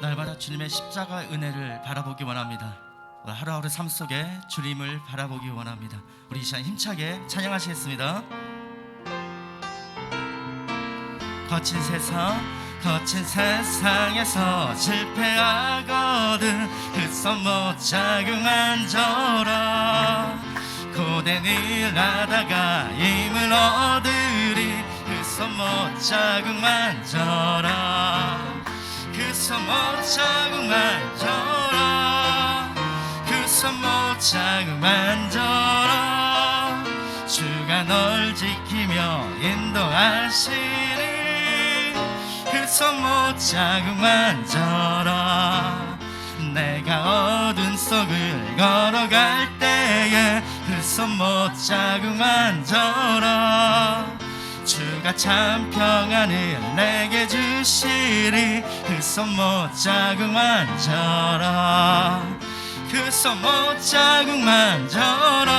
날마다 주님의 십자가의 은혜를 바라보기 원합니다. 하루하루 삶 속에 주님을 바라보기 원합니다. 우리 이 시간 힘차게 찬양하시겠습니다. 거친 세상에서 실패하거든 그 손못 자그만져라. 고된 일 하다가 힘을 얻으리 그 손못 자그만져라. 그 손못 자그만져라. 그 손못 자그만져라. 주가 널 지키며 인도하시리 그 손못 자그만져라. 내가 어둠 속을 걸어갈 때에 그 손못 자그만져라. 주가 참 평안을 내게 주시리 그 손못 자그만져라. 그 손못 자그만져라.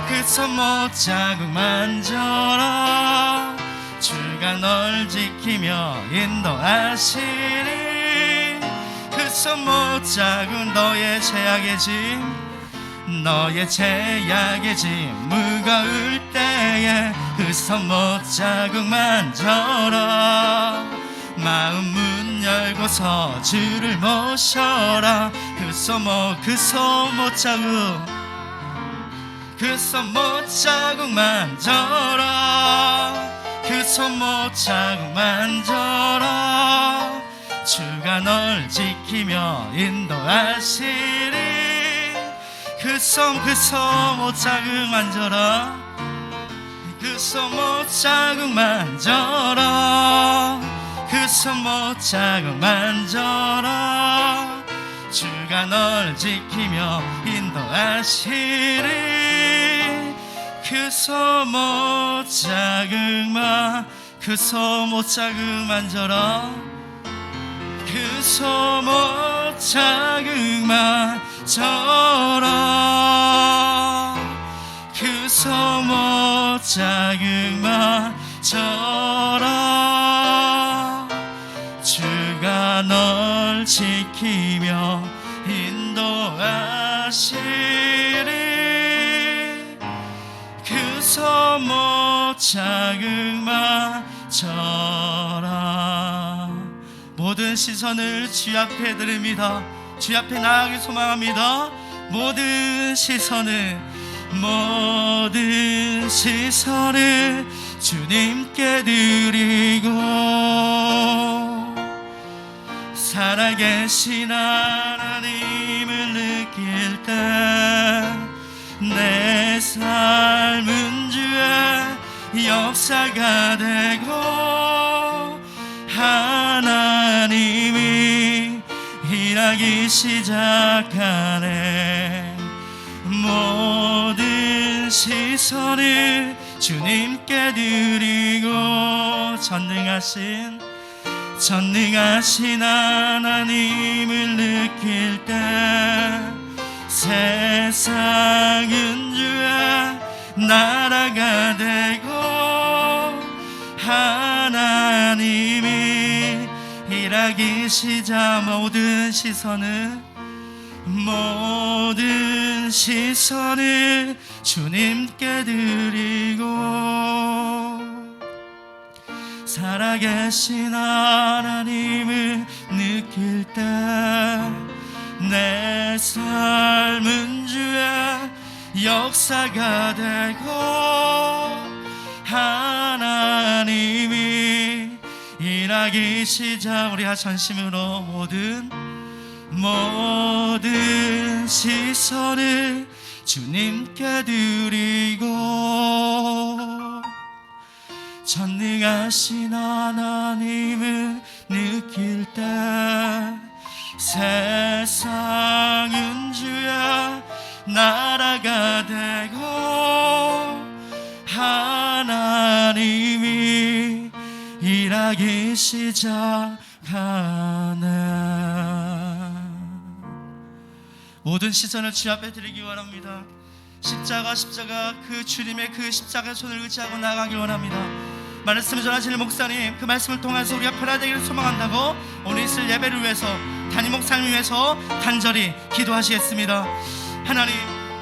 그 손못 자그만져라. 주가 널 지키며 인도하시리 그 손못 자그 너의 제약의 짐 무거울 때에 그 손못 자그만져라. 마음 문 열고서 주를 모셔라. 그 손못 자그만져라. 그 손못 자그만져라. 주가 널 지키며 인도하시리 그 손못 자그만져라. 그 손못 자그만져라. 그 손못 자그만져라. 주가 널 지키며 인도하시리 그 손못 자그만져라. 그 손못 자그만져라. 그 손못 자그만져라. 그 손못 자그만져라. 주가 널 지키며 인도하시리 그 손못 자그만져라. 모든 시선을 주 앞에 드립니다. 주 앞에 나아가길 소망합니다. 모든 시선을 주님께 드리고 살아계신 하나님을 느낄 때 내 삶은 주의 역사가 되고 하나님이 일하기 시작하네. 모든 시선을 주님께 드리고 전능하신 하나님을 느낄 때 세상은 주의 나라가 되고 하나님이 일하기 시작. 모든 시선을 주님께 드리고 살아계신 하나님을 느낄 때 내 삶은 주의 역사가 되고 하나님이 일하기 시작. 우리 전심으로 모든 시선을 주님께 드리고 전능하신 하나님을 느낄 때 세상은 주의 나라가 되고 하나님이 일하기 시작하네. 모든 시선을 주 앞에 드리기 원합니다. 십자가 그 주님의 그 십자가 손을 의지하고 나가길 원합니다. 말씀을 전하시는 목사님, 그 말씀을 통해서 우리가 변화되기를 소망한다고 오늘 있을 예배를 위해서, 담임 목사님을 위해서 간절히 기도하시겠습니다. 하나님,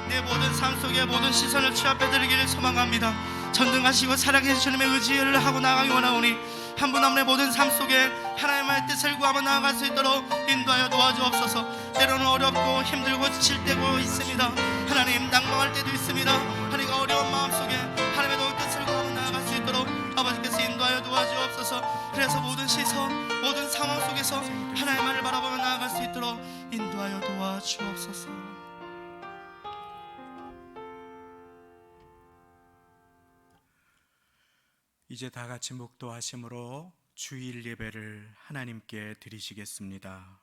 내 모든 삶 속에 모든 시선을 취합해 드리기를 소망합니다. 전능하시고 살아계신 주님의 의지를 하고 나아가기 원하오니 한 분 한 분의 모든 삶 속에 하나님의 뜻을 구하며 나아갈 수 있도록 인도하여 도와주옵소서. 때로는 어렵고 힘들고 지칠 때고 있습니다. 하나님, 낭망할 때도 있습니다. 하나님, 어려운 마음 속에 하나님의 뜻을 구하며 나아갈 수 있도록 아버지께서 인도하여 도와주옵소서. 그래서 모든 시선, 모든 상황 속에서 하나님만을 바라보며 나아갈 수 있도록 인도하여 도와주옵소서. 이제 다 같이 묵도하심으로 주일 예배를 하나님께 드리시겠습니다.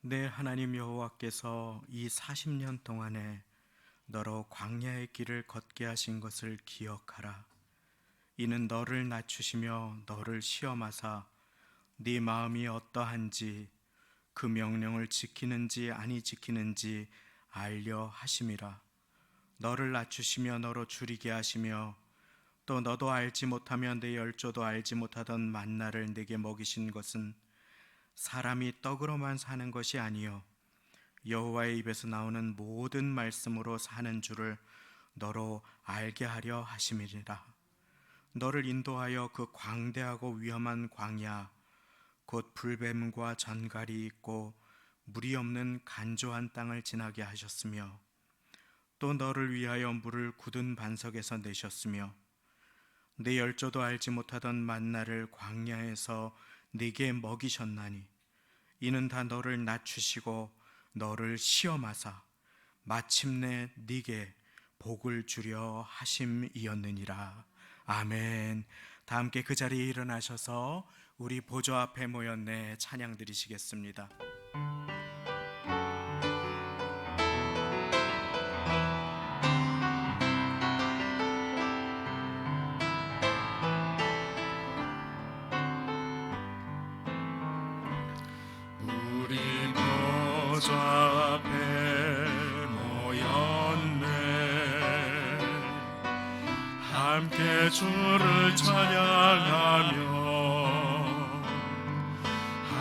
내 하나님 여호와께서 이 40년 동안에 너로 광야의 길을 걷게 하신 것을 기억하라. 이는 너를 낮추시며 너를 시험하사 네 마음이 어떠한지 그 명령을 지키는지 아니 지키는지 알려 하심이라. 너를 낮추시며 너로 줄이게 하시며 또 너도 알지 못하며 내 열조도 알지 못하던 만나를 내게 먹이신 것은 사람이 떡으로만 사는 것이 아니요 여호와의 입에서 나오는 모든 말씀으로 사는 줄을 너로 알게 하려 하심이리라. 너를 인도하여 그 광대하고 위험한 광야 곧 불뱀과 전갈이 있고 물이 없는 간조한 땅을 지나게 하셨으며 또 너를 위하여 물을 굳은 반석에서 내셨으며 내 열조도 알지 못하던 만나를 광야에서 네게 먹이셨나니 이는 다 너를 낮추시고 너를 시험하사 마침내 네게 복을 주려 하심이었느니라. 아멘. 다 함께 그 자리에 일어나셔서 우리 보좌 앞에 모였네 찬양 드리시겠습니다. 보좌 앞에 모였네. 함께 주를 찬양하며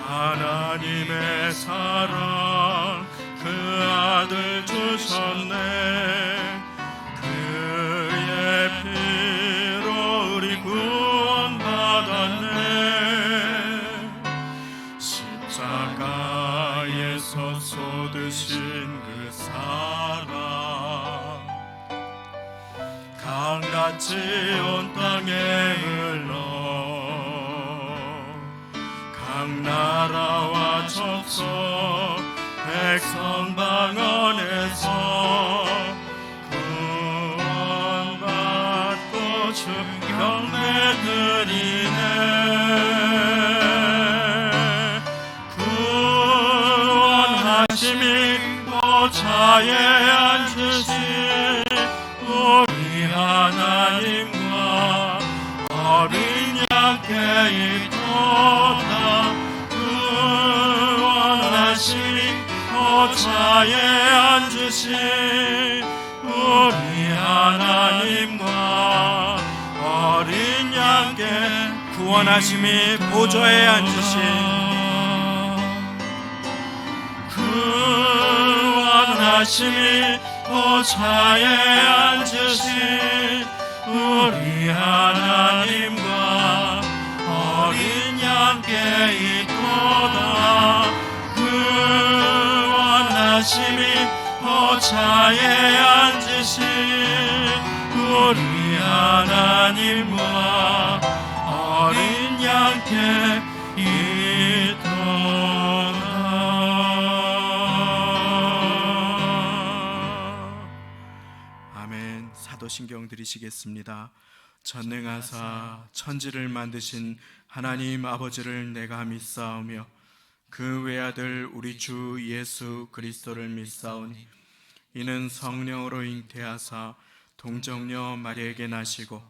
하나님의 사랑 그 아들 주셨네. 그의 피로 우리 구원받았네. 십자가에서 쏟으신 그 사랑 강같이 온 땅에 흘러 각 나라와 족속 백성 방언에서 구원받고 충경내 드리네. 구원하심이 보좌에 앉으신 우리 하나님과 어린 양께 있도다. 구원하심이 보좌에 앉으신 우리 하나님과 어린 양께 구원하심이 보좌에 앉으신 구원하심이 보좌에 앉으신 우리 하나님과 어린 양께 있도다. 구원하심이 보좌에 앉으신 우리 하나님과 어린 양께 있도다. 아멘. 사도신경 드리시겠습니다. 전능하사 천지를 만드신 하나님 아버지를 내가 믿사오며 그 외아들 우리 주 예수 그리스도를 믿사오니 이는 성령으로 잉태하사 동정녀 마리에게 나시고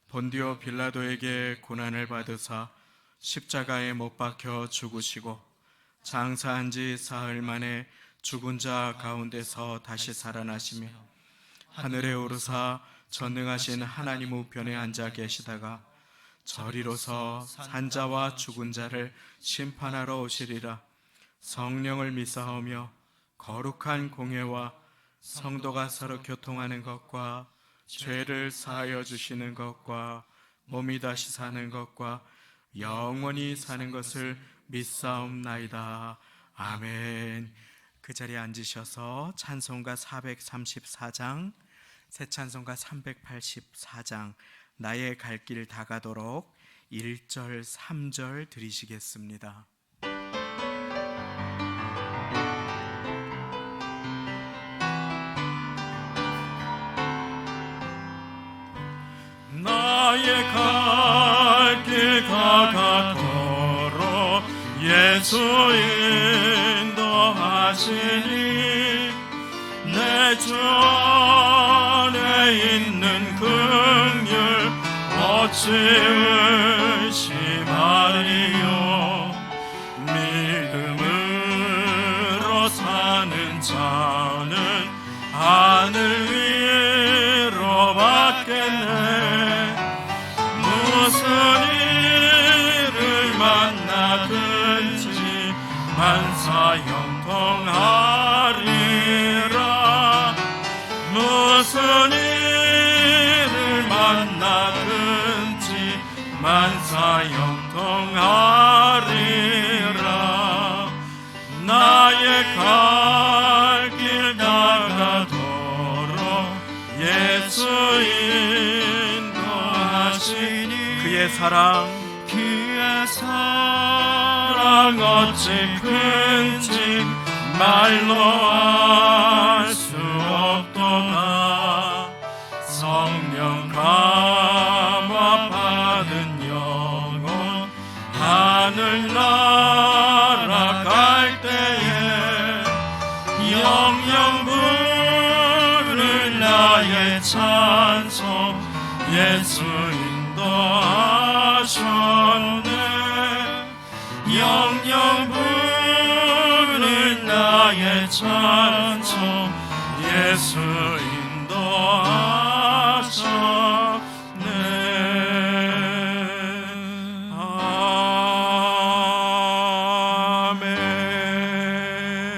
본디오 빌라도에게 고난을 받으사 십자가에 못 박혀 죽으시고 장사한 지 사흘 만에 죽은 자 가운데서 다시 살아나시며 하늘에 오르사 전능하신 하나님 우편에 앉아 계시다가 저리로서 산자와 죽은 자를 심판하러 오시리라. 성령을 믿사오며 거룩한 공회와 성도가 서로 교통하는 것과 죄를 사하여 주시는 것과 몸이 다시 사는 것과 영원히 사는 것을 믿사옵나이다. 아멘. 그 자리에 앉으셔서 찬송가 434장, 새 찬송가 384장 나의 갈 길 다가도록 1절 3절 드리시겠습니다. 나의 갈 길 다가도록 예수 인도하시니 내 주 안에 있는 긍휼 어찌 의심하리요. 믿음으로 사는 자는 하늘 위로 받겠네. 무슨 일을 만나든지 만사 형통하리라. 무슨 일을 만나든지 만사 형통하리라. 나의 갈 길 다가도록 예수 인도하시니 그의 사랑 어찌 큰지 말로 알 수 없도다. 성령 감화 받은 영혼 하늘 날아갈 때에 영영 부를 나의 찬송 예수 인도하셨네. 영영 부를 나의 찬송 예수 인도하셨네.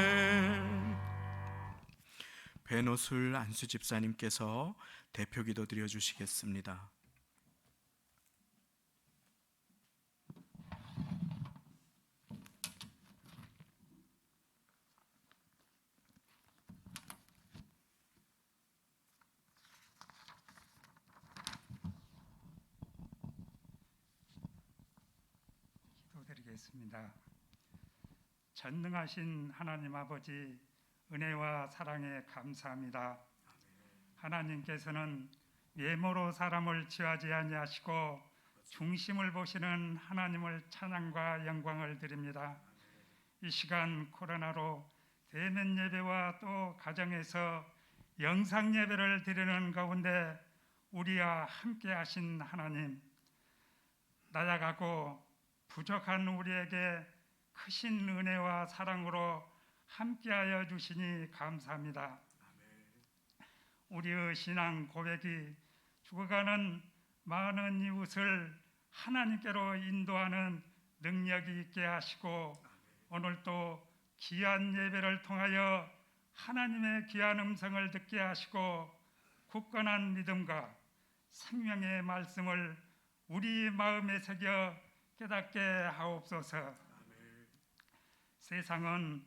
아멘. 배노술 안수 집사님께서 대표 기도 드려 주시겠습니다. 기도드리겠습니다. 전능하신 하나님 아버지, 은혜와 사랑에 감사합니다. 하나님께서는 외모로 사람을 취하지 아니하시고 중심을 보시는 하나님을 찬양과 영광을 드립니다. 이 시간 코로나로 대면 예배와 또 가정에서 영상 예배를 드리는 가운데 우리와 함께 하신 하나님, 나약하고 부족한 우리에게 크신 은혜와 사랑으로 함께하여 주시니 감사합니다. 우리의 신앙 고백이 죽어가는 많은 이웃을 하나님께로 인도하는 능력이 있게 하시고 오늘도 귀한 예배를 통하여 하나님의 귀한 음성을 듣게 하시고 굳건한 믿음과 생명의 말씀을 우리 마음에 새겨 깨닫게 하옵소서. 세상은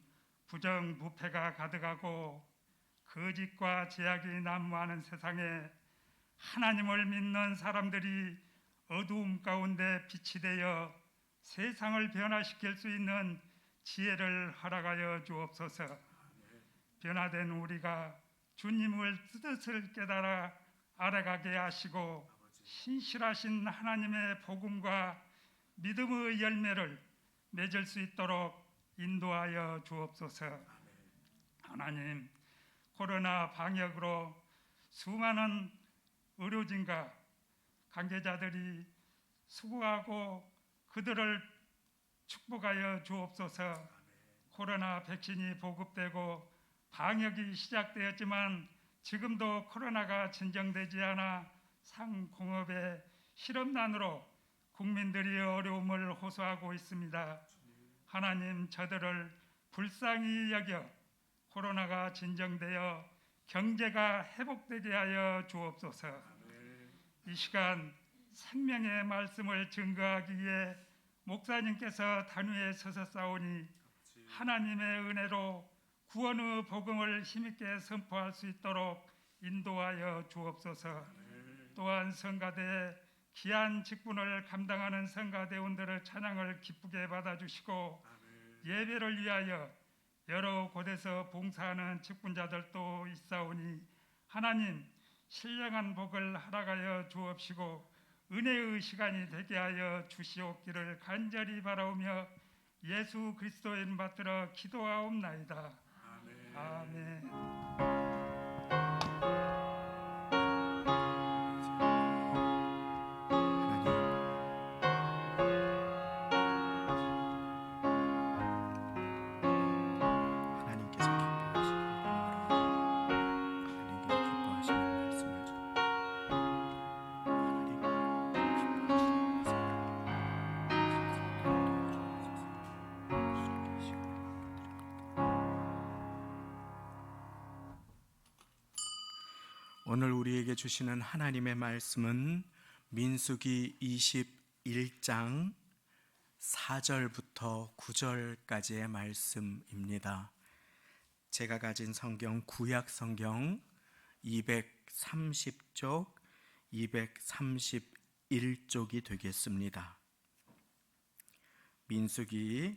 부정부패가 가득하고 거짓과 제약이 난무하는 세상에 하나님을 믿는 사람들이 어두움 가운데 빛이 되어 세상을 변화시킬 수 있는 지혜를 허락하여 주옵소서. 변화된 우리가 주님을 뜻을 깨달아 알아가게 하시고 신실하신 하나님의 복음과 믿음의 열매를 맺을 수 있도록 인도하여 주옵소서. 하나님, 코로나 방역으로 수많은 의료진과 관계자들이 수고하고 그들을 축복하여 주옵소서. 코로나 백신이 보급되고 방역이 시작되었지만 지금도 코로나가 진정되지 않아 상공업의 실업난으로 국민들이 어려움을 호소하고 있습니다. 하나님, 저들을 불쌍히 여겨 코로나가 진정되어 경제가 회복되게 하여 주옵소서. 이 시간 생명의 말씀을 증거하기 위해 목사님께서 단위에 서서 싸우니 하나님의 은혜로 구원의 복음을 힘있게 선포할 수 있도록 인도하여 주옵소서. 또한 성가대의 귀한 직분을 감당하는 성가대원들의 찬양을 기쁘게 받아주시고 예배를 위하여 여러 곳에서 봉사하는 직분자들도 있사오니 하나님, 신령한 복을 허락하여 주옵시고 은혜의 시간이 되게 하여 주시옵기를 간절히 바라오며 예수 그리스도의 이름 받들어 기도하옵나이다. 아멘. 오늘 우리에게 주시는 하나님의 말씀은 민수기 21장 4절부터 9절까지의 말씀입니다. 제가 가진 성경 구약 성경 230쪽, 231쪽이 되겠습니다. 민수기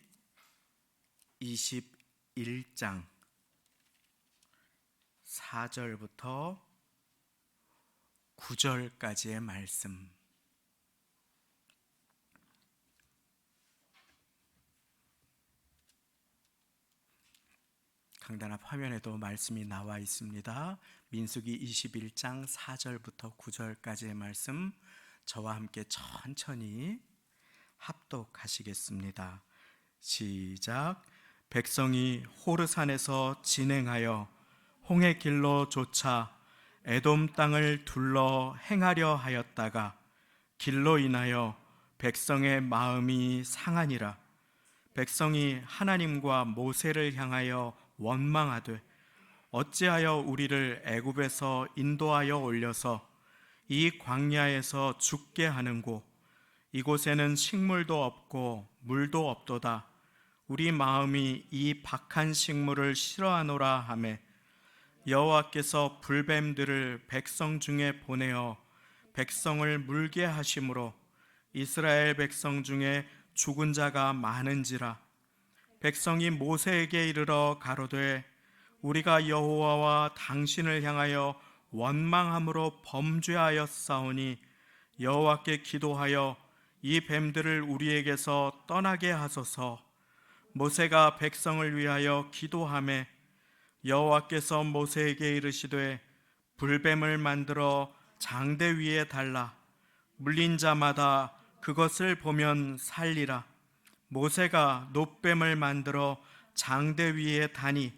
21장 4절부터 9절까지의 말씀. 강단 앞 화면에도 말씀이 나와 있습니다. 민수기 21장 4절부터 9절까지의 말씀, 저와 함께 천천히 합독하시겠습니다. 시작. 백성이 호르산에서 진행하여 홍해 길로 쫓아 에돔 땅을 둘러 행하려 하였다가 길로 인하여 백성의 마음이 상하니라. 백성이 하나님과 모세를 향하여 원망하되 어찌하여 우리를 애굽에서 인도하여 올려서 이 광야에서 죽게 하는고 이곳에는 식물도 없고 물도 없도다. 우리 마음이 이 박한 식물을 싫어하노라 하매 여호와께서 불뱀들을 백성 중에 보내어 백성을 물게 하심으로 이스라엘 백성 중에 죽은 자가 많은지라. 백성이 모세에게 이르러 가로되 우리가 여호와와 당신을 향하여 원망함으로 범죄하였사오니 여호와께 기도하여 이 뱀들을 우리에게서 떠나게 하소서. 모세가 백성을 위하여 기도하매 여호와께서 모세에게 이르시되 불뱀을 만들어 장대 위에 달라. 물린 자마다 그것을 보면 살리라. 모세가 놋뱀을 만들어 장대 위에 다니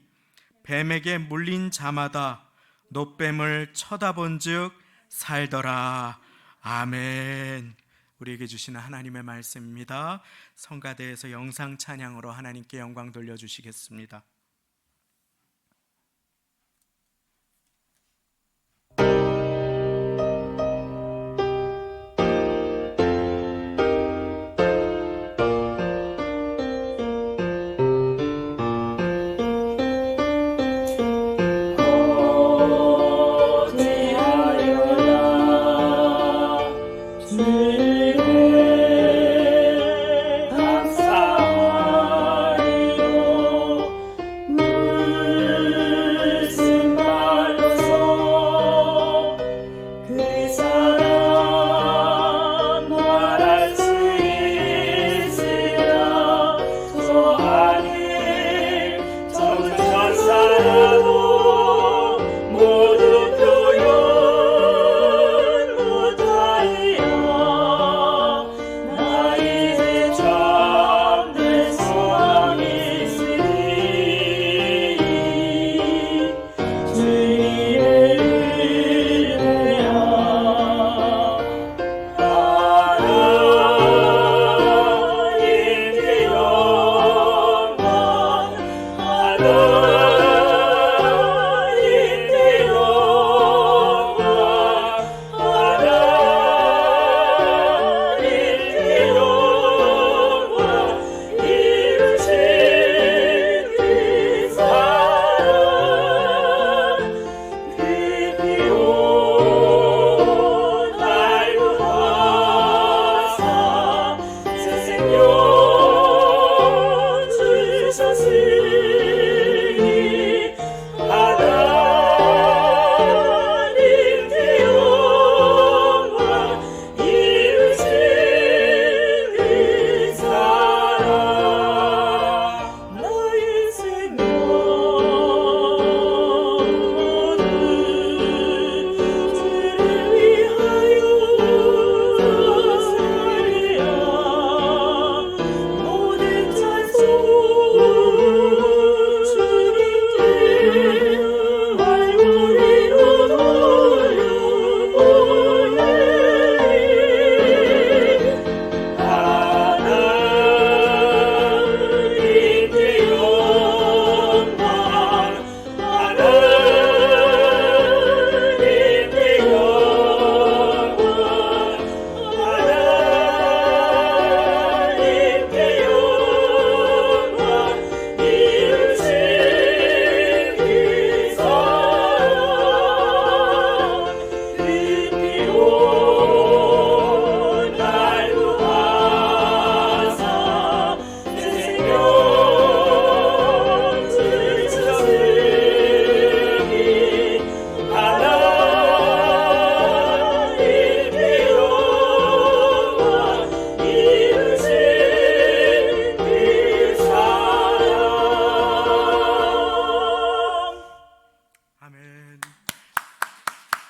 뱀에게 물린 자마다 놋뱀을 쳐다본즉 살더라. 아멘. 우리에게 주시는 하나님의 말씀입니다. 성가대에서 영상 찬양으로 하나님께 영광 돌려주시겠습니다.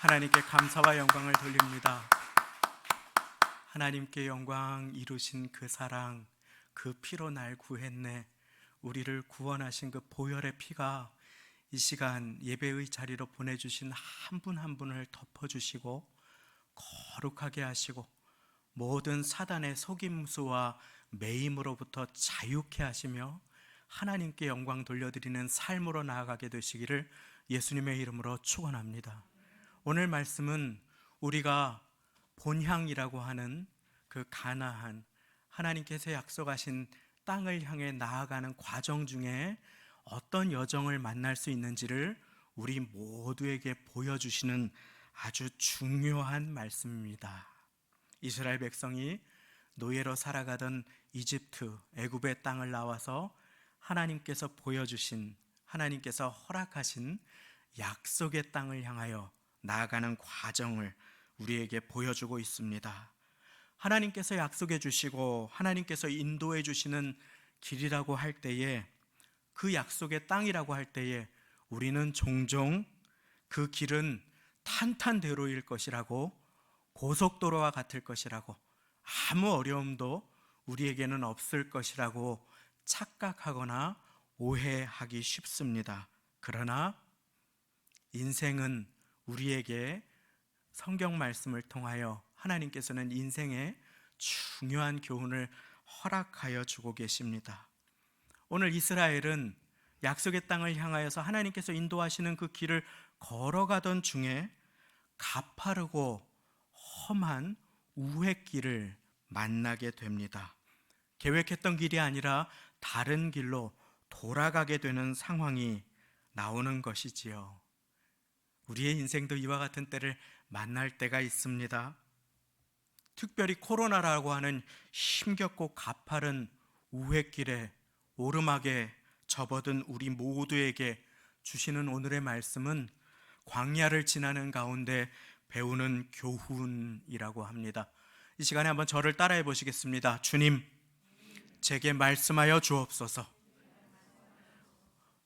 하나님께 감사와 영광을 돌립니다. 하나님께 영광, 이루신 그 사랑, 그 피로 날 구했네. 우리를 구원하신 그 보혈의 피가 이 시간 예배의 자리로 보내주신 한 분 한 분을 덮어주시고 거룩하게 하시고 모든 사단의 속임수와 매임으로부터 자유케 하시며 하나님께 영광 돌려드리는 삶으로 나아가게 되시기를 예수님의 이름으로 축원합니다. 오늘 말씀은 우리가 본향이라고 하는 그 가나안, 하나님께서 약속하신 땅을 향해 나아가는 과정 중에 어떤 여정을 만날 수 있는지를 우리 모두에게 보여주시는 아주 중요한 말씀입니다. 이스라엘 백성이 노예로 살아가던 이집트, 애굽의 땅을 나와서 하나님께서 보여주신, 하나님께서 허락하신 약속의 땅을 향하여 나아가는 과정을 우리에게 보여주고 있습니다. 하나님께서 약속해 주시고 하나님께서 인도해 주시는 길이라고 할 때에, 그 약속의 땅이라고 할 때에 우리는 종종 그 길은 탄탄대로일 것이라고, 고속도로와 같을 것이라고, 아무 어려움도 우리에게는 없을 것이라고 착각하거나 오해하기 쉽습니다. 그러나 인생은 우리에게 성경 말씀을 통하여 하나님께서는 인생의 중요한 교훈을 허락하여 주고 계십니다. 오늘 이스라엘은 약속의 땅을 향하여서 하나님께서 인도하시는 그 길을 걸어가던 중에 가파르고 험한 우회길을 만나게 됩니다. 계획했던 길이 아니라 다른 길로 돌아가게 되는 상황이 나오는 것이지요. 우리의 인생도 이와 같은 때를 만날 때가 있습니다. 특별히 코로나라고 하는 힘겹고 가파른 우회길에 오르막에 접어든 우리 모두에게 주시는 오늘의 말씀은 광야를 지나는 가운데 배우는 교훈이라고 합니다. 이 시간에 한번 저를 따라해 보시겠습니다. 주님, 제게 말씀하여 주옵소서.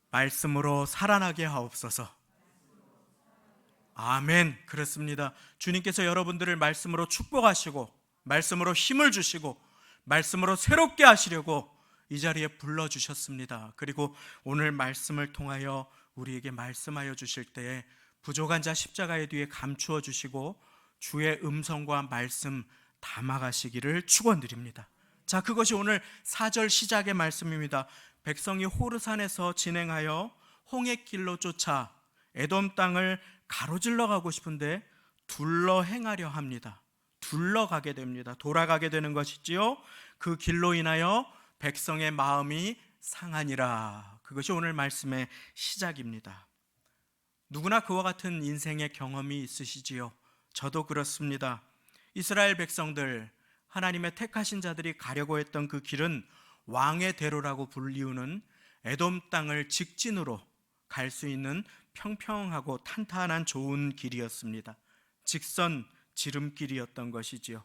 말씀으로 살아나게 하옵소서. 아멘. 그렇습니다. 주님께서 여러분들을 말씀으로 축복하시고 말씀으로 힘을 주시고 말씀으로 새롭게 하시려고 이 자리에 불러주셨습니다. 그리고 오늘 말씀을 통하여 우리에게 말씀하여 주실 때에 부족한 자 십자가의 뒤에 감추어 주시고 주의 음성과 말씀 담아가시기를 축원드립니다. 자, 그것이 오늘 4절 시작의 말씀입니다. 백성이 호르산에서 진행하여 홍해길로 쫓아 에돔 땅을 가로질러 가고 싶은데 둘러 행하려 합니다. 둘러가게 됩니다. 돌아가게 되는 것이지요. 그 길로 인하여 백성의 마음이 상하니라. 그것이 오늘 말씀의 시작입니다. 누구나 그와 같은 인생의 경험이 있으시지요. 저도 그렇습니다. 이스라엘 백성들, 하나님의 택하신 자들이 가려고 했던 그 길은 왕의 대로라고 불리우는 에돔 땅을 직진으로 갈 수 있는 평평하고 탄탄한 좋은 길이었습니다. 직선 지름길이었던 것이지요.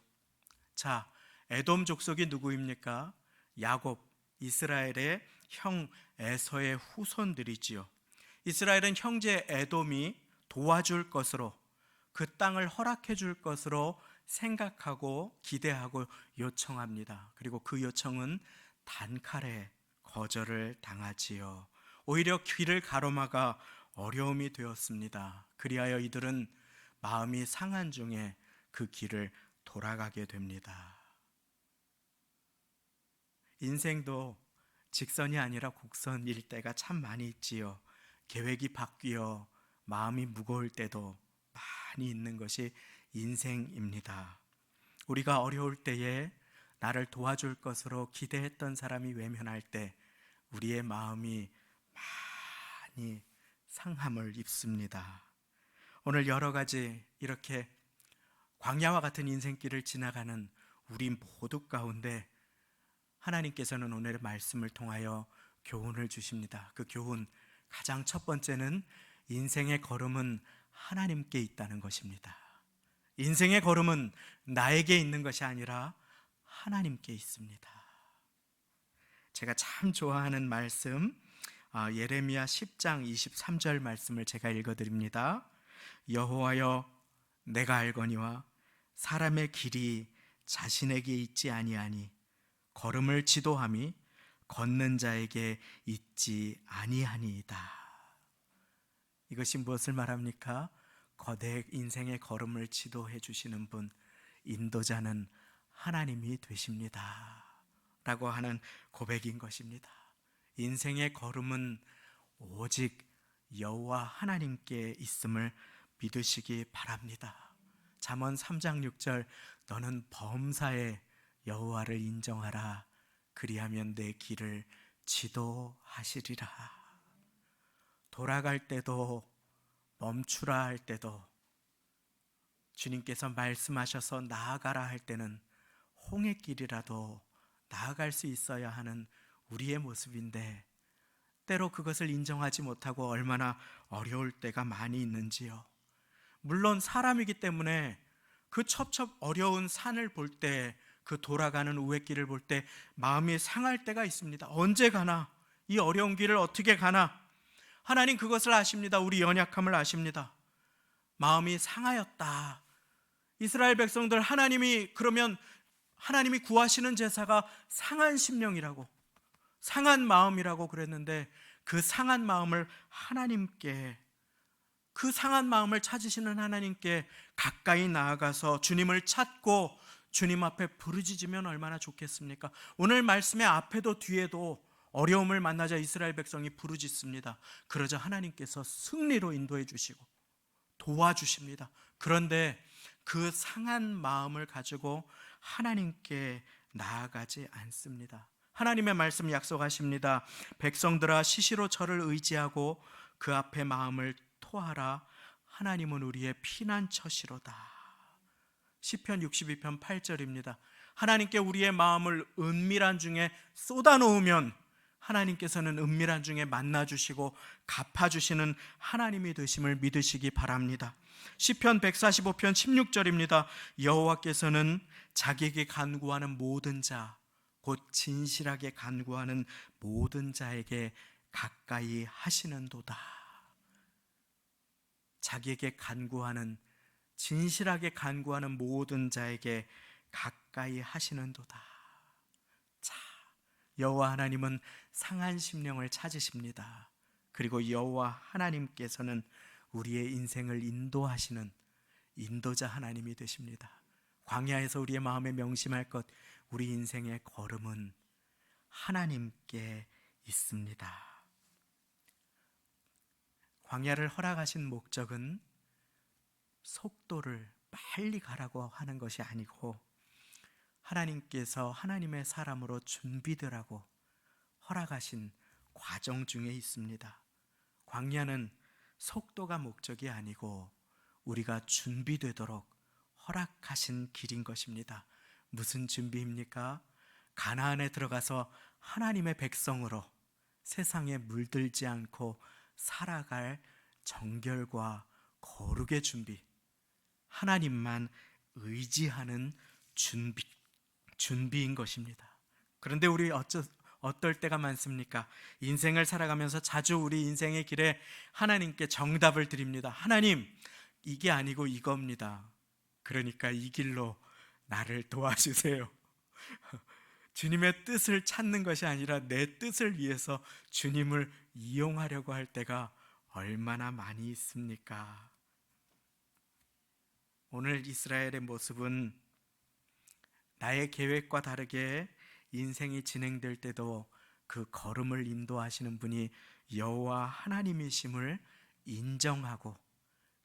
자, 에돔 족속이 누구입니까? 야곱, 이스라엘의 형 에서의 후손들이지요. 이스라엘은 형제 에돔이 도와줄 것으로, 그 땅을 허락해 줄 것으로 생각하고 기대하고 요청합니다. 그리고 그 요청은 단칼에 거절을 당하지요. 오히려 길을 가로막아 어려움이 되었습니다. 그리하여 이들은 마음이 상한 중에 그 길을 돌아가게 됩니다. 인생도 직선이 아니라 곡선일 때가 참 많이 있지요. 계획이 바뀌어 마음이 무거울 때도 많이 있는 것이 인생입니다. 우리가 어려울 때에 나를 도와줄 것으로 기대했던 사람이 외면할 때 우리의 마음이 많이 상함을 입습니다. 오늘 여러 가지 이렇게 광야와 같은 인생길을 지나가는 우리 모두 가운데 하나님께서는 오늘의 말씀을 통하여 교훈을 주십니다. 그 교훈, 가장 첫 번째는 인생의 걸음은 하나님께 있다는 것입니다. 인생의 걸음은 나에게 있는 것이 아니라 하나님께 있습니다. 제가 참 좋아하는 말씀, 예레미야 10장 23절 말씀을 제가 읽어드립니다. 여호와여, 내가 알거니와 사람의 길이 자신에게 있지 아니하니 걸음을 지도함이 걷는 자에게 있지 아니하니이다. 이것이 무엇을 말합니까? 거대 인생의 걸음을 지도해 주시는 분, 인도자는 하나님이 되십니다 라고 하는 고백인 것입니다. 인생의 걸음은 오직 여호와 하나님께 있음을 믿으시기 바랍니다. 잠언 3장 6절, 너는 범사에 여호와를 인정하라. 그리하면 내 길을 지도하시리라. 돌아갈 때도 멈추라 할 때도 주님께서 말씀하셔서 나아가라 할 때는 홍해 길이라도 나아갈 수 있어야 하는 우리의 모습인데, 때로 그것을 인정하지 못하고 얼마나 어려울 때가 많이 있는지요. 물론 사람이기 때문에 그 첩첩 어려운 산을 볼 때, 그 돌아가는 우회길을 볼 때 마음이 상할 때가 있습니다. 언제 가나? 이 어려운 길을 어떻게 가나? 하나님 그것을 아십니다. 우리 연약함을 아십니다. 마음이 상하였다. 이스라엘 백성들, 그러면 하나님이 구하시는 제사가 상한 심령이라고, 상한 마음이라고 그랬는데, 그 상한 마음을 하나님께, 그 상한 마음을 찾으시는 하나님께 가까이 나아가서 주님을 찾고 주님 앞에 부르짖으면 얼마나 좋겠습니까? 오늘 말씀의 앞에도 뒤에도 어려움을 만나자 이스라엘 백성이 부르짖습니다. 그러자 하나님께서 승리로 인도해 주시고 도와주십니다. 그런데 그 상한 마음을 가지고 하나님께 나아가지 않습니다. 하나님의 말씀 약속하십니다. 백성들아, 시시로 저를 의지하고 그 앞에 마음을 토하라. 하나님은 우리의 피난처시로다. 시편 62편 8절입니다. 하나님께 우리의 마음을 은밀한 중에 쏟아놓으면 하나님께서는 은밀한 중에 만나주시고 갚아주시는 하나님이 되심을 믿으시기 바랍니다. 시편 145편 16절입니다. 여호와께서는 자기에게 간구하는 모든 자, 곧 진실하게 간구하는 모든 자에게 가까이 하시는도다. 자기에게 간구하는, 진실하게 간구하는 모든 자에게 가까이 하시는도다. 자, 여호와 하나님은 상한 심령을 찾으십니다. 그리고 여호와 하나님께서는 우리의 인생을 인도하시는 인도자 하나님이 되십니다. 광야에서 우리의 마음에 명심할 것, 우리 인생의 걸음은 하나님께 있습니다. 광야를 허락하신 목적은 속도를 빨리 가라고 하는 것이 아니고, 하나님께서 하나님의 사람으로 준비되라고 허락하신 과정 중에 있습니다. 광야는 속도가 목적이 아니고 우리가 준비되도록 허락하신 길인 것입니다. 무슨 준비입니까? 가나안에 들어가서 하나님의 백성으로 세상에 물들지 않고 살아갈 정결과 거룩의 준비, 하나님만 의지하는 준비인 것입니다. 그런데 우리 어떨 때가 많습니까? 인생을 살아가면서 자주 우리 인생의 길에 하나님께 정답을 드립니다. 하나님, 이게 아니고 이겁니다. 그러니까 이 길로 나를 도와주세요. 주님의 뜻을 찾는 것이 아니라 내 뜻을 위해서 주님을 이용하려고 할 때가 얼마나 많이 있습니까? 오늘 이스라엘의 모습은 나의 계획과 다르게 인생이 진행될 때도 그 걸음을 인도하시는 분이 여호와 하나님이심을 인정하고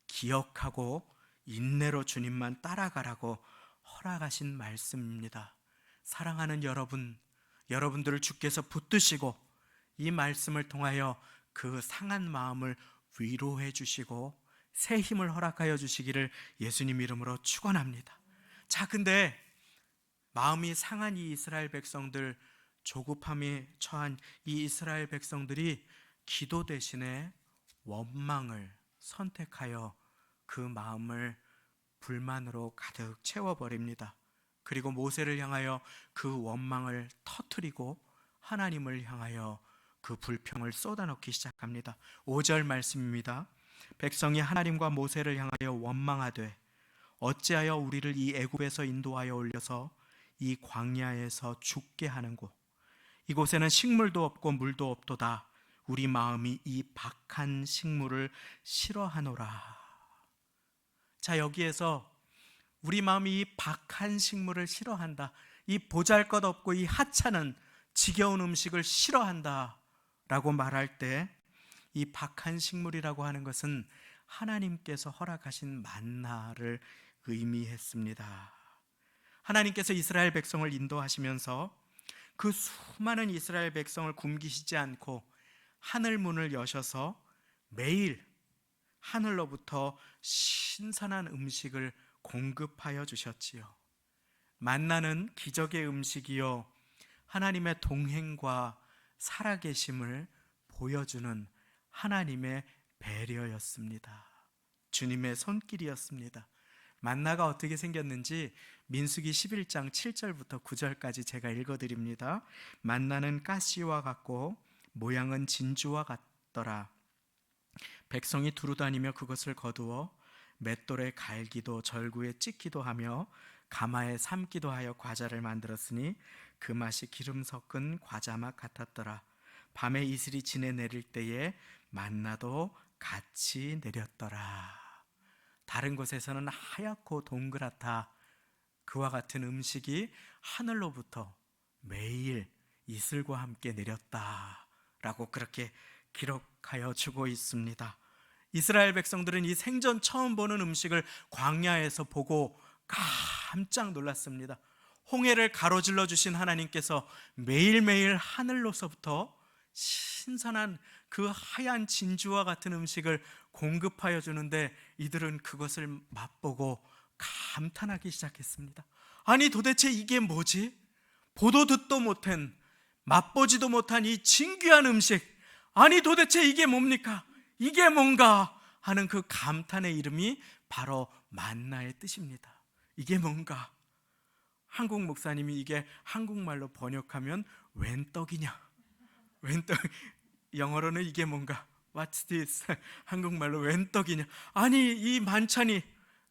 기억하고 인내로 주님만 따라가라고 허락하신 말씀입니다. 사랑하는 여러분들을 주께서 붙드시고 이 말씀을 통하여 그 상한 마음을 위로해 주시고 새 힘을 허락하여 주시기를 예수님 이름으로 축원합니다. 자, 근데 마음이 상한 이 이스라엘 백성들, 조급함에 처한 이 이스라엘 백성들이 기도 대신에 원망을 선택하여 그 마음을 불만으로 가득 채워버립니다. 그리고 모세를 향하여 그 원망을 터뜨리고 하나님을 향하여 그 불평을 쏟아넣기 시작합니다. 5절 말씀입니다. 백성이 하나님과 모세를 향하여 원망하되 어찌하여 우리를 이 애굽에서 인도하여 올려서 이 광야에서 죽게 하는고? 이곳에는 식물도 없고 물도 없도다. 우리 마음이 이 박한 식물을 싫어하노라. 자, 여기에서 우리 마음이 이 박한 식물을 싫어한다, 이 보잘것없고 이 하찮은 지겨운 음식을 싫어한다 라고 말할 때, 이 박한 식물이라고 하는 것은 하나님께서 허락하신 만나를 의미했습니다. 하나님께서 이스라엘 백성을 인도하시면서 그 수많은 이스라엘 백성을 굶기시지 않고 하늘 문을 여셔서 매일 하늘로부터 신선한 음식을 공급하여 주셨지요. 만나는 기적의 음식이요, 하나님의 동행과 살아계심을 보여주는 하나님의 배려였습니다. 주님의 손길이었습니다. 만나가 어떻게 생겼는지 민수기 11장 7절부터 9절까지 제가 읽어드립니다. 만나는 가시와 같고 모양은 진주와 같더라. 백성이 두루다니며 그것을 거두어 맷돌에 갈기도 절구에 찢기도 하며 가마에 삶기도 하여 과자를 만들었으니 그 맛이 기름 섞은 과자맛 같았더라. 밤에 이슬이 지내 내릴 때에 만나도 같이 내렸더라. 다른 곳에서는 하얗고 동그랗다. 그와 같은 음식이 하늘로부터 매일 이슬과 함께 내렸다 라고 그렇게 기록하여 주고 있습니다. 이스라엘 백성들은 이 생전 처음 보는 음식을 광야에서 보고 깜짝 놀랐습니다. 홍해를 가로질러 주신 하나님께서 매일매일 하늘로서부터 신선한 그 하얀 진주와 같은 음식을 공급하여 주는데, 이들은 그것을 맛보고 감탄하기 시작했습니다. 아니 도대체 이게 뭐지? 보도 듣도 못한, 맛보지도 못한 이 진귀한 음식, 아니 도대체 이게 뭡니까? 이게 뭔가 하는 그 감탄의 이름이 바로 만나의 뜻입니다. 이게 뭔가? 한국 목사님이 이게 한국말로 번역하면 웬 떡이냐? 웬 떡? 영어로는 이게 뭔가? What's this? 한국말로 웬 떡이냐? 아니 이 만찬이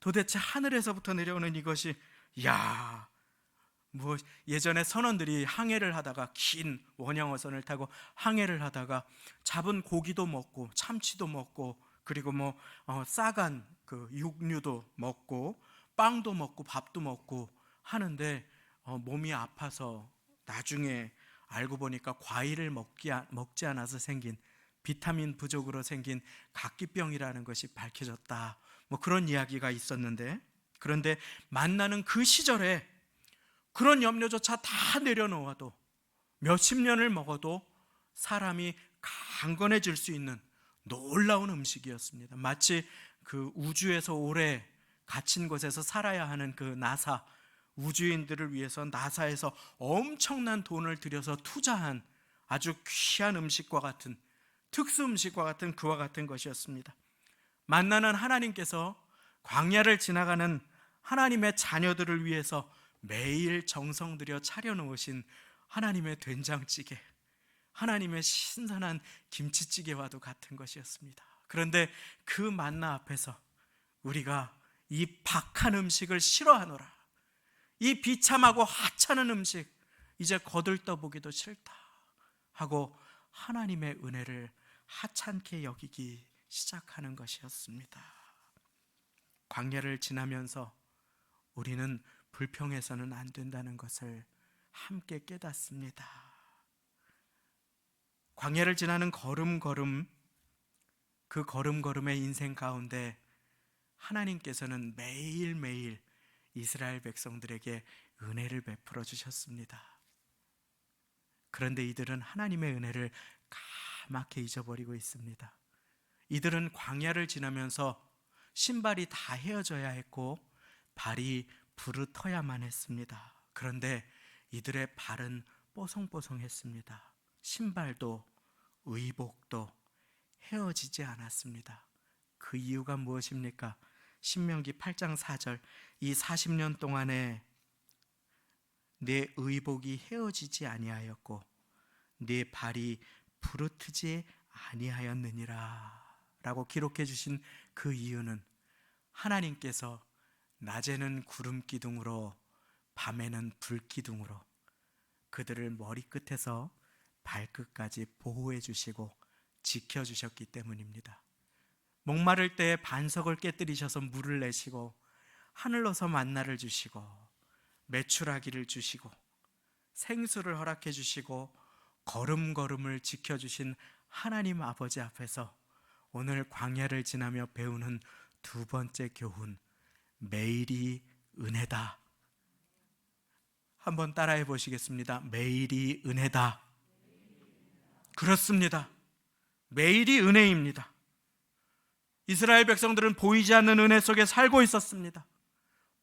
도대체 하늘에서부터 내려오는 이것이, 야, 뭐 예전에 선원들이 항해를 하다가 긴 원양어선을 타고 항해를 하다가 잡은 고기도 먹고 참치도 먹고 그리고 뭐 싸간 그 육류도 먹고 빵도 먹고 밥도 먹고 하는데 몸이 아파서 나중에 알고 보니까 과일을 먹지 않아서 생긴 비타민 부족으로 생긴 각기병이라는 것이 밝혀졌다, 뭐 그런 이야기가 있었는데, 그런데 만나는 그 시절에 그런 염려조차 다 내려놓아도 몇십 년을 먹어도 사람이 강건해질 수 있는 놀라운 음식이었습니다. 마치 그 우주에서 오래 갇힌 곳에서 살아야 하는 그 나사, 우주인들을 위해서 나사에서 엄청난 돈을 들여서 투자한 아주 귀한 음식과 같은, 특수 음식과 같은 그와 같은 것이었습니다. 만나는 하나님께서 광야를 지나가는 하나님의 자녀들을 위해서 매일 정성 들여 차려놓으신 하나님의 된장찌개, 하나님의 신선한 김치찌개와도 같은 것이었습니다. 그런데 그 만나 앞에서 우리가 이 박한 음식을 싫어하노라, 이 비참하고 하찮은 음식 이제 거들떠보기도 싫다 하고 하나님의 은혜를 하찮게 여기기 시작하는 것이었습니다. 광야를 지나면서 우리는 불평해서는 안 된다는 것을 함께 깨닫습니다. 광야를 지나는 걸음걸음, 그 걸음걸음의 인생 가운데 하나님께서는 매일매일 이스라엘 백성들에게 은혜를 베풀어 주셨습니다. 그런데 이들은 하나님의 은혜를 까맣게 잊어버리고 있습니다. 이들은 광야를 지나면서 신발이 다 헤어져야 했고 발이 부르터야만 했습니다. 그런데 이들의 발은 뽀송뽀송했습니다. 신발도 의복도 헤어지지 않았습니다. 그 이유가 무엇입니까? 신명기 8장 4절, 이 40년 동안에 내 의복이 헤어지지 아니하였고 내 발이 부르트지 아니하였느니라 라고 기록해 주신 그 이유는 하나님께서 낮에는 구름 기둥으로 밤에는 불 기둥으로 그들을 머리끝에서 발끝까지 보호해 주시고 지켜 주셨기 때문입니다. 목마를 때에 반석을 깨뜨리셔서 물을 내시고 하늘로서 만나를 주시고 메추라기를 주시고 생수를 허락해 주시고 걸음걸음을 지켜주신 하나님 아버지 앞에서 오늘 광야를 지나며 배우는 두 번째 교훈, 매일이 은혜다. 한번 따라해 보시겠습니다. 매일이 은혜다. 그렇습니다. 매일이 은혜입니다. 이스라엘 백성들은 보이지 않는 은혜 속에 살고 있었습니다.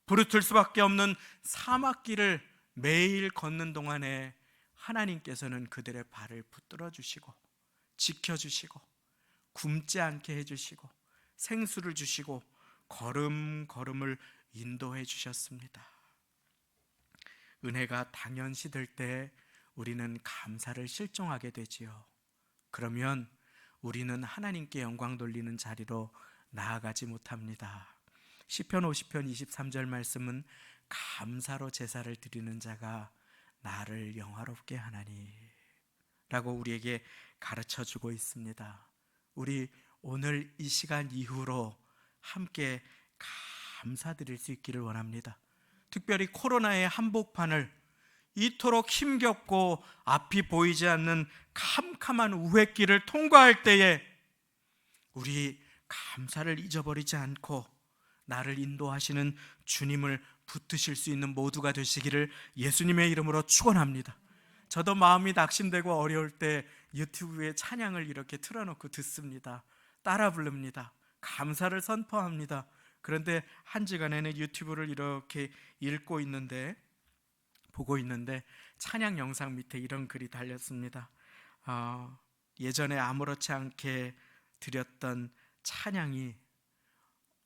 부르틀 수밖에 없는 사막길을 매일 걷는 동안에 하나님께서는 그들의 발을 붙들어 주시고 지켜주시고 굶지 않게 해주시고 생수를 주시고 걸음걸음을 인도해 주셨습니다. 은혜가 당연시 될 때 우리는 감사를 실종하게 되지요. 그러면 우리는 하나님께 영광 돌리는 자리로 나아가지 못합니다. 시편 50편 23절 말씀은 감사로 제사를 드리는 자가 나를 영화롭게 하나니 라고 우리에게 가르쳐주고 있습니다. 우리 오늘 이 시간 이후로 함께 감사드릴 수 있기를 원합니다. 특별히 코로나의 한복판을 이토록 힘겹고 앞이 보이지 않는 캄캄한 우회길을 통과할 때에 우리 감사를 잊어버리지 않고 나를 인도하시는 주님을 붙드실 수 있는 모두가 되시기를 예수님의 이름으로 축원합니다. 저도 마음이 낙심되고 어려울 때 유튜브에 찬양을 이렇게 틀어놓고 듣습니다. 따라 부릅니다. 감사를 선포합니다. 그런데 한 주간에는 유튜브를 이렇게 보고 있는데 찬양 영상 밑에 이런 글이 달렸습니다. 예전에 아무렇지 않게 드렸던 찬양이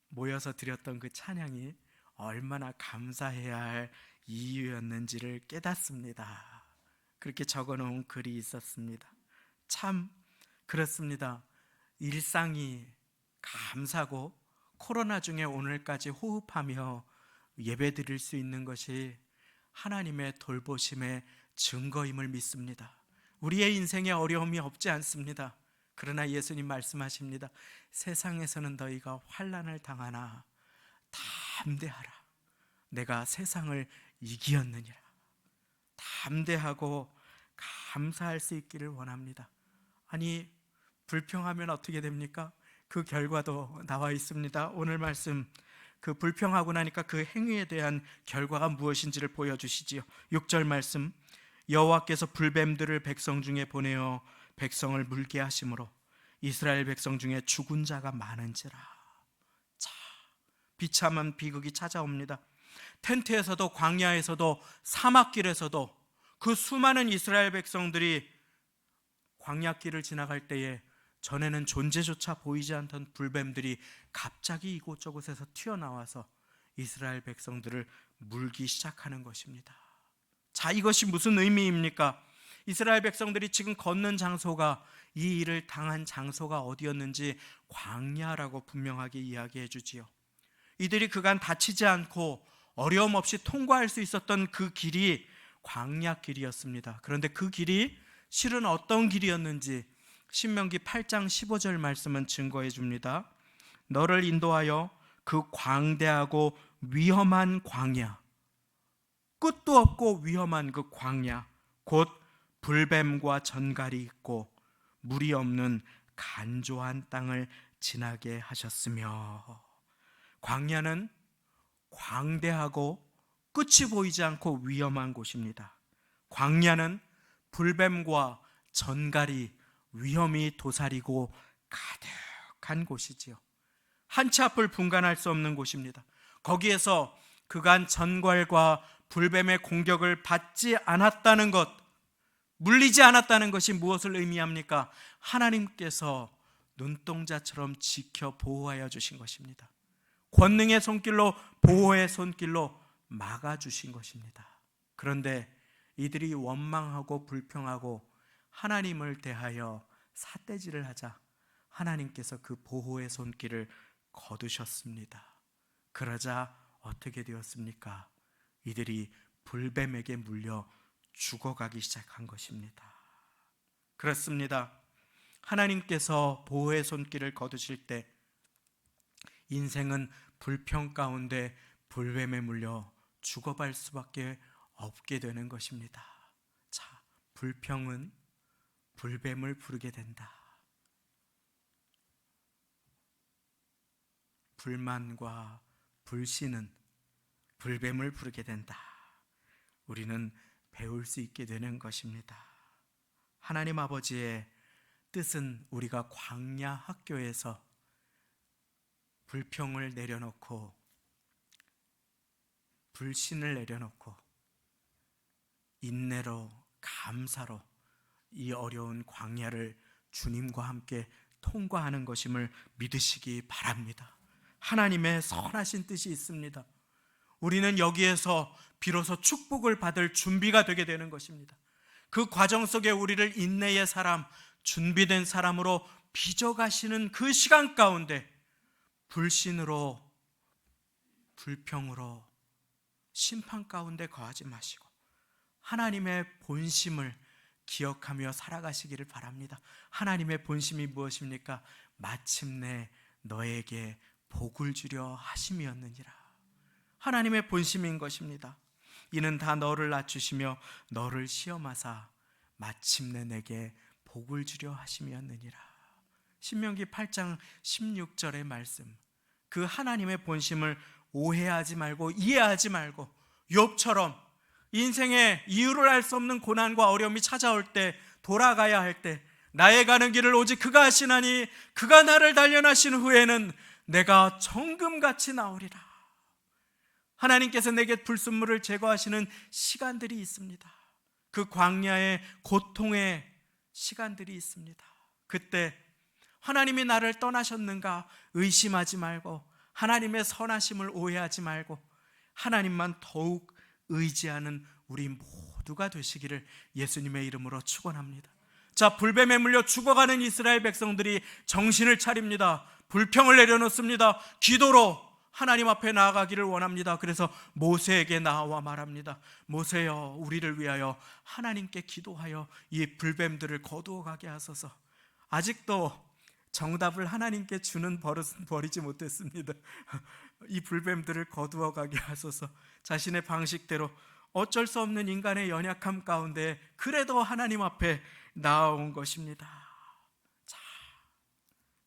모여서 드렸던 그 찬양이 얼마나 감사해야 할 이유였는지를 깨닫습니다. 그렇게 적어놓은 글이 있었습니다. 참 그렇습니다. 일상이 감사고 코로나 중에 오늘까지 호흡하며 예배드릴 수 있는 것이 하나님의 돌보심의 증거임을 믿습니다. 우리의 인생에 어려움이 없지 않습니다. 그러나 예수님 말씀하십니다. 세상에서는 너희가 환난을 당하나 담대하라. 내가 세상을 이기었느니라. 담대하고 감사할 수 있기를 원합니다. 아니, 불평하면 어떻게 됩니까? 그 결과도 나와 있습니다. 오늘 말씀, 그 불평하고 나니까 그 행위에 대한 결과가 무엇인지를 보여주시지요. 6절 말씀, 여호와께서 불뱀들을 백성 중에 보내어 백성을 물게 하심으로 이스라엘 백성 중에 죽은 자가 많은지라. 자, 비참한 비극이 찾아옵니다. 텐트에서도 광야에서도 사막길에서도 그 수많은 이스라엘 백성들이 광야길을 지나갈 때에 전에는 존재조차 보이지 않던 불뱀들이 갑자기 이곳저곳에서 튀어나와서 이스라엘 백성들을 물기 시작하는 것입니다. 자, 이것이 무슨 의미입니까? 이스라엘 백성들이 지금 걷는 장소가, 이 일을 당한 장소가 어디였는지 광야라고 분명하게 이야기해 주지요. 이들이 그간 다치지 않고 어려움 없이 통과할 수 있었던 그 길이 광야길이었습니다. 그런데 그 길이 실은 어떤 길이었는지 신명기 8장 15절 말씀은 증거해 줍니다. 너를 인도하여 그 광대하고 위험한 광야, 끝도 없고 위험한 그 광야, 곧 불뱀과 전갈이 있고 물이 없는 간조한 땅을 지나게 하셨으며, 광야는 광대하고 끝이 보이지 않고 위험한 곳입니다. 광야는 불뱀과 전갈이 위험이 도사리고 가득한 곳이지요. 한치 앞을 분간할 수 없는 곳입니다. 거기에서 그간 전갈과 불뱀의 공격을 받지 않았다는 것, 물리지 않았다는 것이 무엇을 의미합니까? 하나님께서 눈동자처럼 지켜 보호하여 주신 것입니다. 권능의 손길로, 보호의 손길로 막아주신 것입니다. 그런데 이들이 원망하고 불평하고 하나님을 대하여 삿대질을 하자 하나님께서 그 보호의 손길을 거두셨습니다. 그러자 어떻게 되었습니까? 이들이 불뱀에게 물려 죽어가기 시작한 것입니다. 그렇습니다. 하나님께서 보호의 손길을 거두실 때 인생은 불평 가운데 불뱀에 물려 죽어갈 수밖에 없게 되는 것입니다. 자, 불평은 불뱀을 부르게 된다. 불만과 불신은 불뱀을 부르게 된다. 우리는 배울 수 있게 되는 것입니다. 하나님 아버지의 뜻은 우리가 광야 학교에서 불평을 내려놓고 불신을 내려놓고 인내로 감사로 이 어려운 광야를 주님과 함께 통과하는 것임을 믿으시기 바랍니다. 하나님의 선하신 뜻이 있습니다. 우리는 여기에서 비로소 축복을 받을 준비가 되게 되는 것입니다. 그 과정 속에 우리를 인내의 사람, 준비된 사람으로 빚어가시는 그 시간 가운데 불신으로, 불평으로, 심판 가운데 거하지 마시고 하나님의 본심을 기억하며 살아가시기를 바랍니다. 하나님의 본심이 무엇입니까? 마침내 너에게 복을 주려 하심이었느니라. 하나님의 본심인 것입니다. 이는 다 너를 낮추시며 너를 시험하사 마침내 내게 복을 주려 하심이었느니라. 신명기 8장 16절의 말씀, 그 하나님의 본심을 오해하지 말고 이해하지 말고 욥처럼 인생에 이유를 알 수 없는 고난과 어려움이 찾아올 때, 돌아가야 할 때 나의 가는 길을 오직 그가 하시나니 그가 나를 단련하신 후에는 내가 정금같이 나오리라. 하나님께서 내게 불순물을 제거하시는 시간들이 있습니다. 그 광야의 고통의 시간들이 있습니다. 그때 하나님이 나를 떠나셨는가 의심하지 말고 하나님의 선하심을 오해하지 말고 하나님만 더욱 의지하는 우리 모두가 되시기를 예수님의 이름으로 축원합니다. 자, 불뱀에 물려 죽어가는 이스라엘 백성들이 정신을 차립니다. 불평을 내려놓습니다. 기도로 하나님 앞에 나아가기를 원합니다. 그래서 모세에게 나와 말합니다. 모세여, 우리를 위하여 하나님께 기도하여 이 불뱀들을 거두어 가게 하소서. 아직도 정답을 하나님께 주는 버릇은 버리지 못했습니다. 이 불뱀들을 거두어 가게 하소서. 자신의 방식대로 어쩔 수 없는 인간의 연약함 가운데 그래도 하나님 앞에 나아온 것입니다. 자,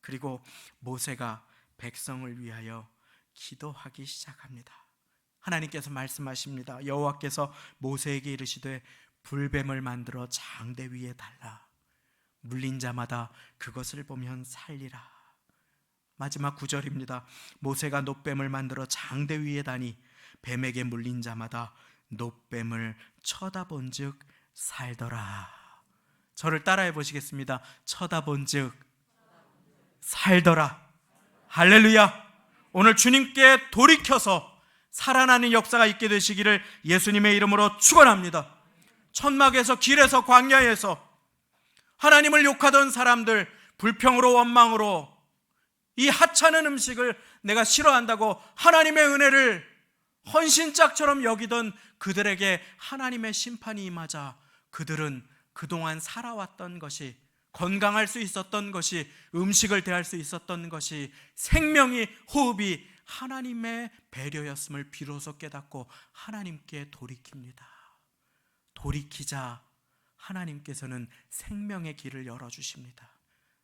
그리고 모세가 백성을 위하여 기도하기 시작합니다. 하나님께서 말씀하십니다. 여호와께서 모세에게 이르시되 불뱀을 만들어 장대 위에 달라 물린 자마다 그것을 보면 살리라. 마지막 9절입니다. 모세가 놋뱀을 만들어 장대 위에 다니 뱀에게 물린 자마다 놋뱀을 쳐다본즉 살더라. 저를 따라해 보시겠습니다. 쳐다본즉 살더라. 할렐루야. 오늘 주님께 돌이켜서 살아나는 역사가 있게 되시기를 예수님의 이름으로 축원합니다. 천막에서, 길에서, 광야에서 하나님을 욕하던 사람들, 불평으로 원망으로 이 하찮은 음식을 내가 싫어한다고 하나님의 은혜를 헌신짝처럼 여기던 그들에게 하나님의 심판이 임하자 그들은 그동안 살아왔던 것이, 건강할 수 있었던 것이, 음식을 대할 수 있었던 것이, 생명이, 호흡이 하나님의 배려였음을 비로소 깨닫고 하나님께 돌이킵니다. 돌이키자 하나님께서는 생명의 길을 열어주십니다.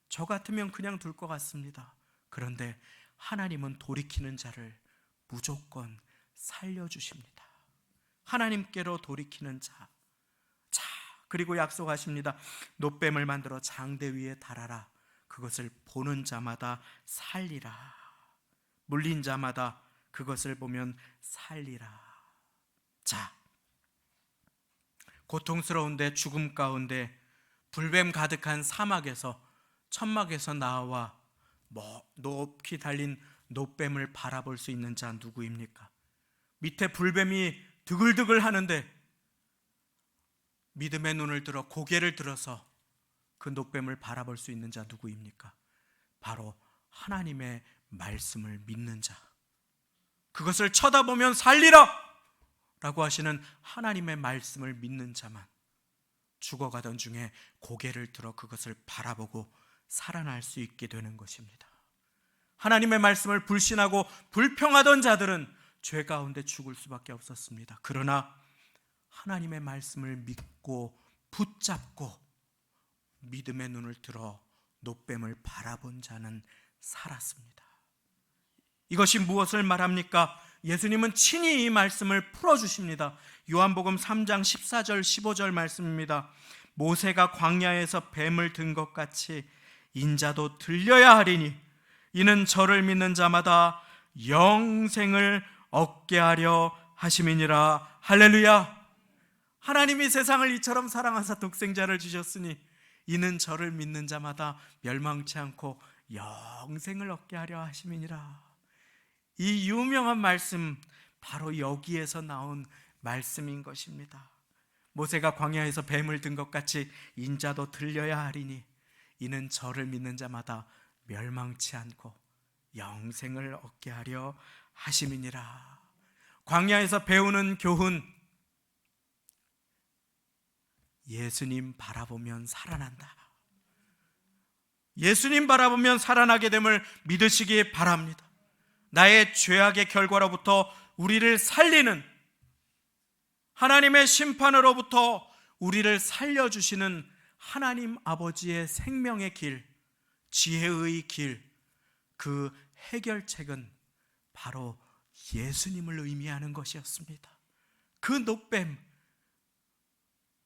저 같으면 그냥 둘 것 같습니다. 그런데 하나님은 돌이키는 자를 무조건 살려주십니다. 하나님께로 돌이키는 자, 그리고 약속하십니다. 놋뱀을 만들어 장대 위에 달아라. 그것을 보는 자마다 살리라. 물린 자마다 그것을 보면 살리라. 자, 고통스러운데 죽음 가운데 불뱀 가득한 사막에서, 천막에서 나와 높이 달린 놋뱀을 바라볼 수 있는 자 누구입니까? 밑에 불뱀이 드글드글 하는데 믿음의 눈을 들어 고개를 들어서 그 놋뱀을 바라볼 수 있는 자 누구입니까? 바로 하나님의 말씀을 믿는 자, 그것을 쳐다보면 살리라 라고 하시는 하나님의 말씀을 믿는 자만 죽어가던 중에 고개를 들어 그것을 바라보고 살아날 수 있게 되는 것입니다. 하나님의 말씀을 불신하고 불평하던 자들은 죄 가운데 죽을 수밖에 없었습니다. 그러나 하나님의 말씀을 믿고 붙잡고 믿음의 눈을 들어 노뱀을 바라본 자는 살았습니다. 이것이 무엇을 말합니까? 예수님은 친히 이 말씀을 풀어주십니다. 요한복음 3장 14절 15절 말씀입니다. 모세가 광야에서 뱀을 든 것 같이 인자도 들려야 하리니 이는 저를 믿는 자마다 영생을 얻게 하려 하심이니라. 할렐루야. 하나님이 세상을 이처럼 사랑하사 독생자를 주셨으니 이는 저를 믿는 자마다 멸망치 않고 영생을 얻게 하려 하심이니라. 이 유명한 말씀, 바로 여기에서 나온 말씀인 것입니다. 모세가 광야에서 뱀을 든 것 같이 인자도 들려야 하리니 이는 저를 믿는 자마다 멸망치 않고 영생을 얻게 하려 하심이니라. 광야에서 배우는 교훈, 예수님 바라보면 살아난다. 예수님 바라보면 살아나게 됨을 믿으시기 바랍니다. 나의 죄악의 결과로부터 우리를 살리는, 하나님의 심판으로부터 우리를 살려주시는 하나님 아버지의 생명의 길, 지혜의 길, 그 해결책은 바로 예수님을 의미하는 것이었습니다. 그 노뱀,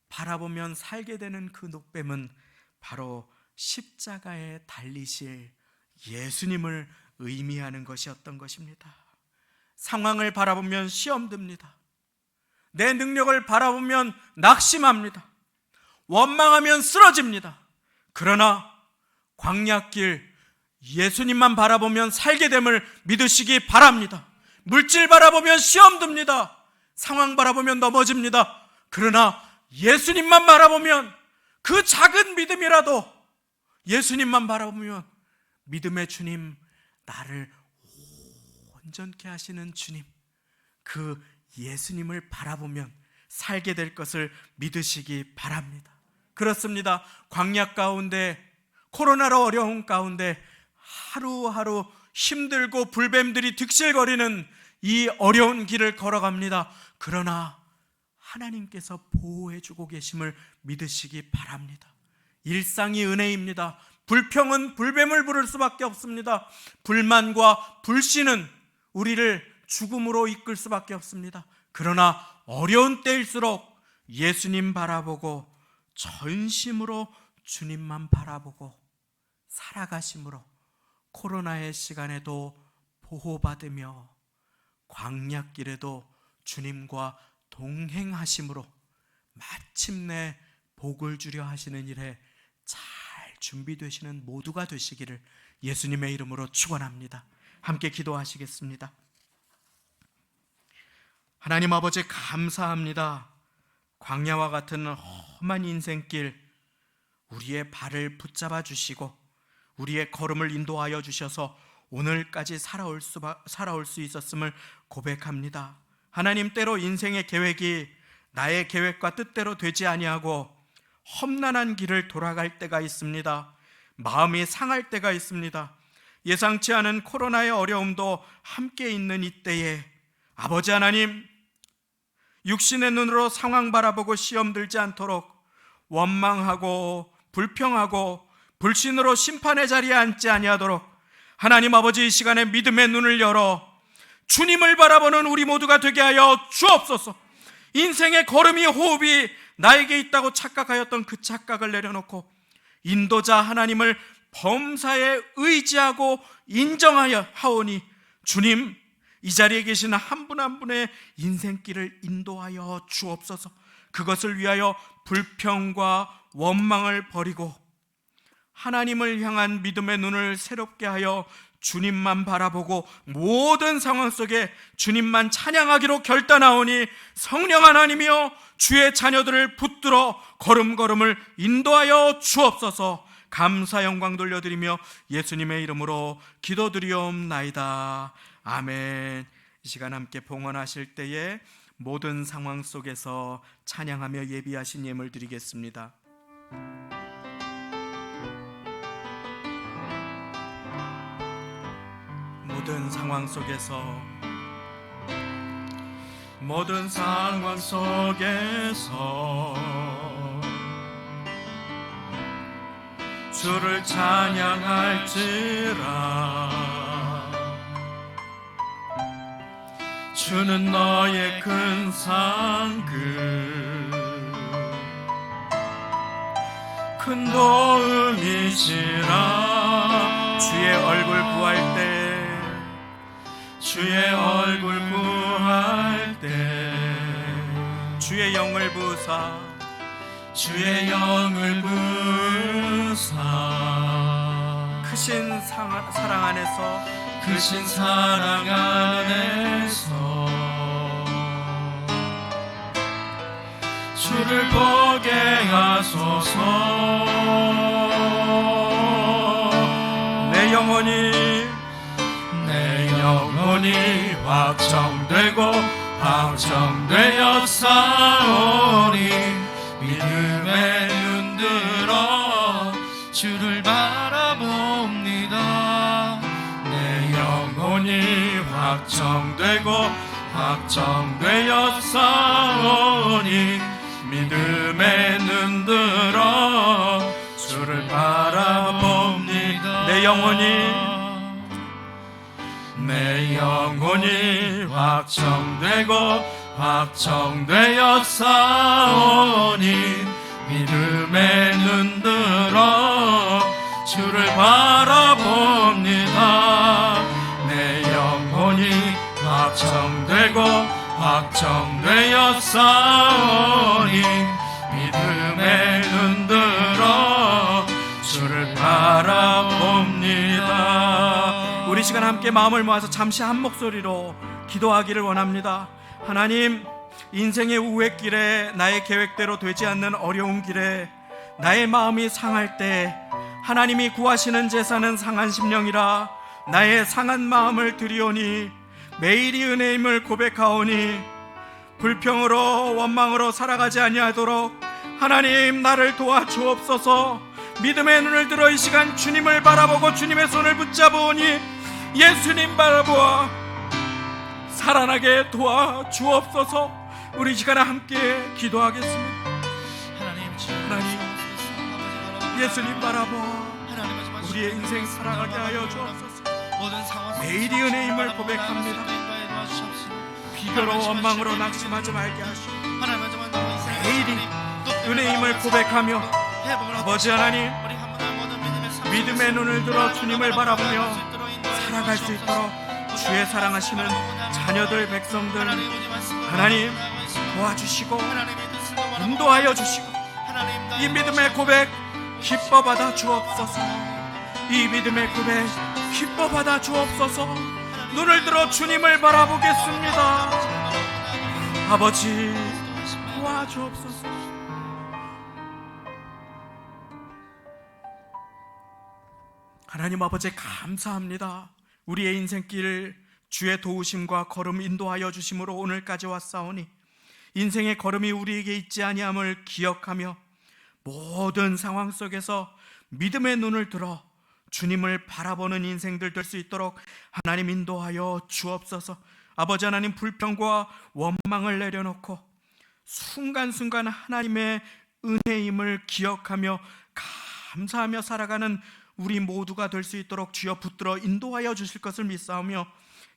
바라보면 살게 되는 그 노뱀은 바로 십자가에 달리실 예수님을 의미하는 것이었던 것입니다. 상황을 바라보면 시험 듭니다. 내 능력을 바라보면 낙심합니다. 원망하면 쓰러집니다. 그러나 광야길 예수님만 바라보면 살게 됨을 믿으시기 바랍니다. 물질 바라보면 시험 듭니다. 상황 바라보면 넘어집니다. 그러나 예수님만 바라보면, 그 작은 믿음이라도 예수님만 바라보면, 믿음의 주님, 나를 온전케 하시는 주님, 그 예수님을 바라보면 살게 될 것을 믿으시기 바랍니다. 그렇습니다. 광야 가운데, 코로나로 어려운 가운데 하루하루 힘들고 불뱀들이 득실거리는 이 어려운 길을 걸어갑니다. 그러나 하나님께서 보호해주고 계심을 믿으시기 바랍니다. 일상이 은혜입니다. 불평은 불뱀을 부를 수밖에 없습니다. 불만과 불신은 우리를 죽음으로 이끌 수밖에 없습니다. 그러나 어려운 때일수록 예수님 바라보고 전심으로 주님만 바라보고 살아가심으로 코로나의 시간에도 보호받으며 광야길에도 주님과 동행하심으로 마침내 복을 주려 하시는 일에 잘 준비되시는 모두가 되시기를 예수님의 이름으로 축원합니다. 함께 기도하시겠습니다. 하나님 아버지, 감사합니다. 광야와 같은 험한 인생길 우리의 발을 붙잡아 주시고 우리의 걸음을 인도하여 주셔서 오늘까지 살아올 수 있었음을 고백합니다. 하나님, 때로 인생의 계획이 나의 계획과 뜻대로 되지 아니하고 험난한 길을 돌아갈 때가 있습니다. 마음이 상할 때가 있습니다. 예상치 않은 코로나의 어려움도 함께 있는 이때에 아버지 하나님, 육신의 눈으로 상황 바라보고 시험 들지 않도록 원망하고 불평하고 불신으로 심판의 자리에 앉지 아니하도록 하나님 아버지, 이 시간에 믿음의 눈을 열어 주님을 바라보는 우리 모두가 되게 하여 주옵소서. 인생의 걸음이, 호흡이 나에게 있다고 착각하였던 그 착각을 내려놓고 인도자 하나님을 범사에 의지하고 인정하여 하오니 주님, 이 자리에 계신 한 분 한 분의 인생길을 인도하여 주옵소서. 그것을 위하여 불평과 원망을 버리고 하나님을 향한 믿음의 눈을 새롭게 하여 주님만 바라보고 모든 상황 속에 주님만 찬양하기로 결단하오니 성령 하나님이여, 주의 자녀들을 붙들어 걸음걸음을 인도하여 주옵소서. 감사 영광 돌려드리며 예수님의 이름으로 기도드리옵나이다. 아멘. 이 시간 함께 봉헌하실 때에 모든 상황 속에서 찬양하며 예비하신 예물 드리겠습니다. 모든 상황 속에서 주를 찬양할지라. 주는 너의 큰 상급 큰 도움이시라. 주의 얼굴 구할 때 주의 영을 부으사 크신 사랑 안에서 주를 보게 하소서. 내 영혼이 확정되었사오니 믿음에 눈들어 주를 바라봅니다. 내 영혼이 확정되었사오니 믿음에 눈들어 주를 바라봅니다. 내 영혼이 확정되었사오니 믿음에 눈들어 주를 바라봅니다. 내 영혼이 확정되었사오니 믿음에 눈들어 주를 바라봅니다. 우리 시간 함께 마음을 모아서 잠시 한 목소리로 기도하기를 원합니다. 하나님, 인생의 우회길에 나의 계획대로 되지 않는 어려운 길에 나의 마음이 상할 때 하나님이 구하시는 제사는 상한 심령이라 나의 상한 마음을 드리오니 매일이 은혜임을 고백하오니 불평으로 원망으로 살아가지 아니하도록 하나님 나를 도와주옵소서. 믿음의 눈을 들어 이 시간 주님을 바라보고 주님의 손을 붙잡으오니 예수님 바라보아 살아나게 도와주옵소서. 우리 시간에 함께 기도하겠습니다. 하나님 예수님 바라보아 우리의 인생 살아가게 하여 주옵소서. 모든 상황 매일이 은혜임을 고백합니다. 비교로 원망으로 낙심하지 말게 하시고 매일이 은혜임을 고백하며 아버지 하나님 믿음의 눈을 들어 주님을 바라보며 살아갈 수 있도록 주의 사랑하시는 자녀들 백성들 하나님 도와주시고 인도하여 주시고 이 믿음의 고백 기뻐 받아 주옵소서. 이 믿음의 고백 기뻐 받아 주옵소서. 눈을 들어 주님을 바라보겠습니다. 아버지 도와주옵소서. 하나님 아버지 감사합니다. 우리의 인생길 주의 도우심과 걸음 인도하여 주심으로 오늘까지 왔사오니 인생의 걸음이 우리에게 있지 아니함을 기억하며 모든 상황 속에서 믿음의 눈을 들어 주님을 바라보는 인생들 될 수 있도록 하나님 인도하여 주옵소서. 아버지 하나님 불평과 원망을 내려놓고 순간순간 하나님의 은혜임을 기억하며 감사하며 살아가는 우리 모두가 될 수 있도록 주여 붙들어 인도하여 주실 것을 믿사오며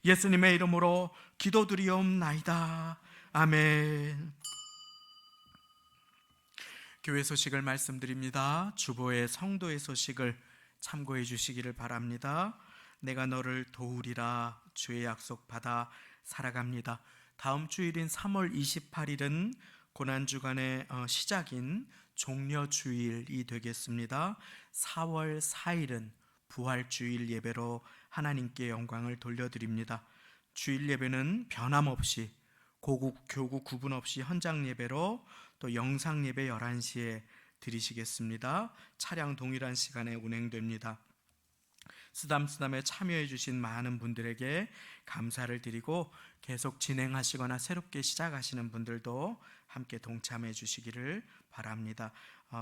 예수님의 이름으로 기도드리옵나이다. 아멘. 교회 소식을 말씀드립니다. 주보의 성도의 소식을 참고해 주시기를 바랍니다. 내가 너를 도우리라 주의 약속 받아 살아갑니다. 다음 주일인 3월 28일은 고난주간의 시작인 종려주일이 되겠습니다. 4월 4일은 부활주일 예배로 하나님께 영광을 돌려드립니다. 주일 예배는 변함없이 고국 교구 구분 없이 현장 예배로 또 영상 예배 11시에 드리시겠습니다. 차량 동일한 시간에 운행됩니다. 쓰담쓰담에 참여해 주신 많은 분들에게 감사를 드리고, 계속 진행하시거나 새롭게 시작하시는 분들도 함께 동참해 주시기를 바랍니다.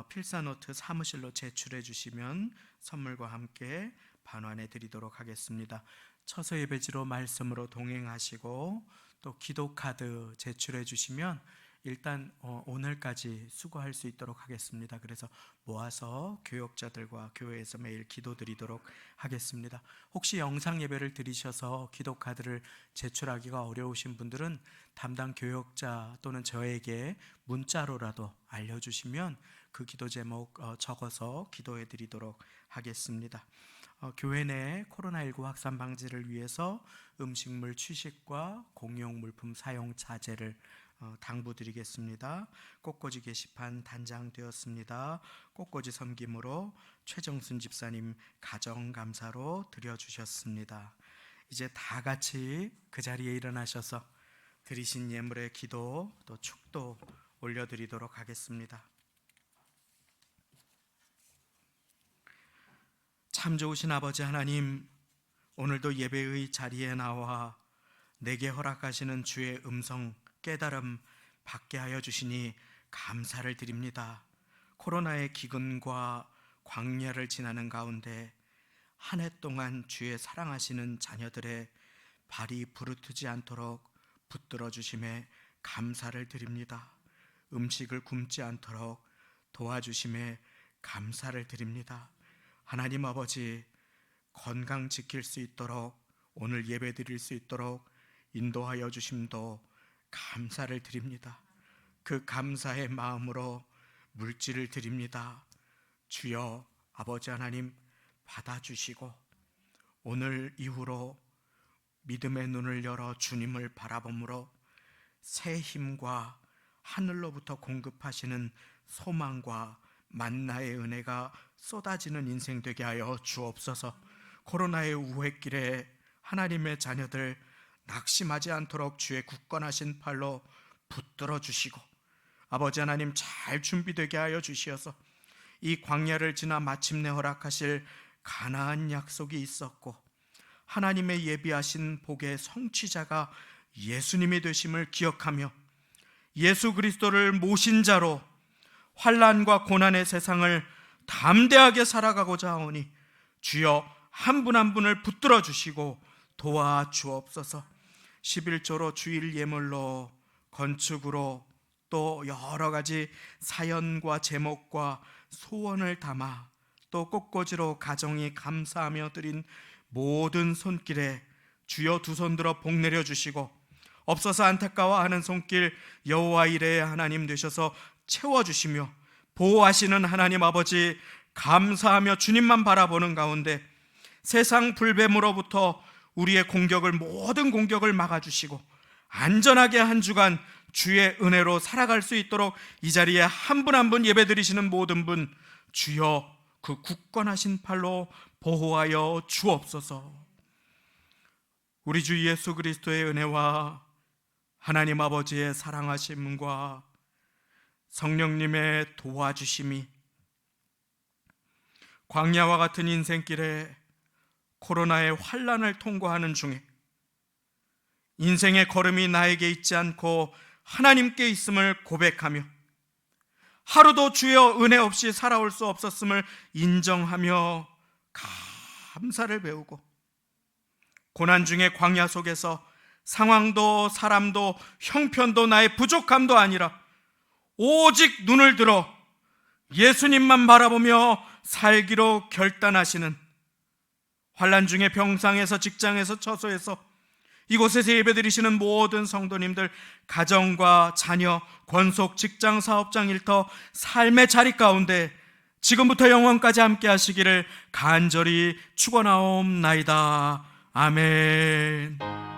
필사노트 사무실로 제출해 주시면 선물과 함께 반환해 드리도록 하겠습니다. 처소 예배지로 말씀으로 동행하시고 또 기도카드 제출해 주시면 일단 오늘까지 수고할 수 있도록 하겠습니다. 그래서 모아서 교역자들과 교회에서 매일 기도드리도록 하겠습니다. 혹시 영상 예배를 드리셔서 기도카드를 제출하기가 어려우신 분들은 담당 교역자 또는 저에게 문자로라도 알려주시면 그 기도 제목 적어서 기도해 드리도록 하겠습니다. 교회 내 코로나19 확산 방지를 위해서 음식물 취식과 공용 물품 사용 자제를 당부드리겠습니다. 꽃꽂이 게시판 단장되었습니다. 꽃꽂이 섬김으로 최정순 집사님 가정감사로 드려주셨습니다. 이제 다 같이 그 자리에 일어나셔서 드리신 예물의 기도 또 축도 올려드리도록 하겠습니다. 참 좋으신 아버지 하나님, 오늘도 예배의 자리에 나와 내게 허락하시는 주의 음성 깨달음 받게 하여 주시니 감사를 드립니다. 코로나의 기근과 광야를 지나는 가운데 한 해 동안 주의 사랑하시는 자녀들의 발이 부르트지 않도록 붙들어 주심에 감사를 드립니다. 음식을 굶지 않도록 도와주심에 감사를 드립니다. 하나님 아버지, 건강 지킬 수 있도록, 오늘 예배 드릴 수 있도록 인도하여 주심도 감사를 드립니다. 그 감사의 마음으로 물질을 드립니다. 주여 아버지 하나님, 받아주시고 오늘 이후로 믿음의 눈을 열어 주님을 바라봄으로 새 힘과 하늘로부터 공급하시는 소망과 만나의 은혜가 쏟아지는 인생 되게 하여 주옵소서. 코로나의 우회길에 하나님의 자녀들 낙심하지 않도록 주의 굳건하신 팔로 붙들어 주시고, 아버지 하나님 잘 준비되게 하여 주시어서 이 광야를 지나 마침내 허락하실 가나안 약속이 있었고 하나님의 예비하신 복의 성취자가 예수님이 되심을 기억하며 예수 그리스도를 모신 자로 환난과 고난의 세상을 담대하게 살아가고자 하오니 주여 한 분 한 분을 붙들어 주시고 도와주옵소서. 11조로 주일 예물로 건축으로 또 여러 가지 사연과 제목과 소원을 담아 또 꽃꽂이로 가정이 감사하며 드린 모든 손길에 주여 두 손 들어 복 내려 주시고 없어서 안타까워하는 손길 여호와 이레의 하나님 되셔서 채워주시며 보호하시는 하나님 아버지 감사하며 주님만 바라보는 가운데 세상 불뱀으로부터 우리의 모든 공격을 막아주시고 안전하게 한 주간 주의 은혜로 살아갈 수 있도록 이 자리에 한 분 한 분 예배드리시는 모든 분 주여 그 굳건하신 팔로 보호하여 주옵소서. 우리 주 예수 그리스도의 은혜와 하나님 아버지의 사랑하심과 성령님의 도와주심이 광야와 같은 인생길에 코로나의 환난을 통과하는 중에 인생의 걸음이 나에게 있지 않고 하나님께 있음을 고백하며 하루도 주여 은혜 없이 살아올 수 없었음을 인정하며 감사를 배우고 고난 중에 광야 속에서 상황도 사람도 형편도 나의 부족함도 아니라 오직 눈을 들어 예수님만 바라보며 살기로 결단하시는 환난 중에 병상에서 직장에서 처소에서 이곳에서 예배드리시는 모든 성도님들 가정과 자녀, 권속, 직장, 사업장, 일터, 삶의 자리 가운데 지금부터 영원까지 함께 하시기를 간절히 축원하옵나이다. 아멘.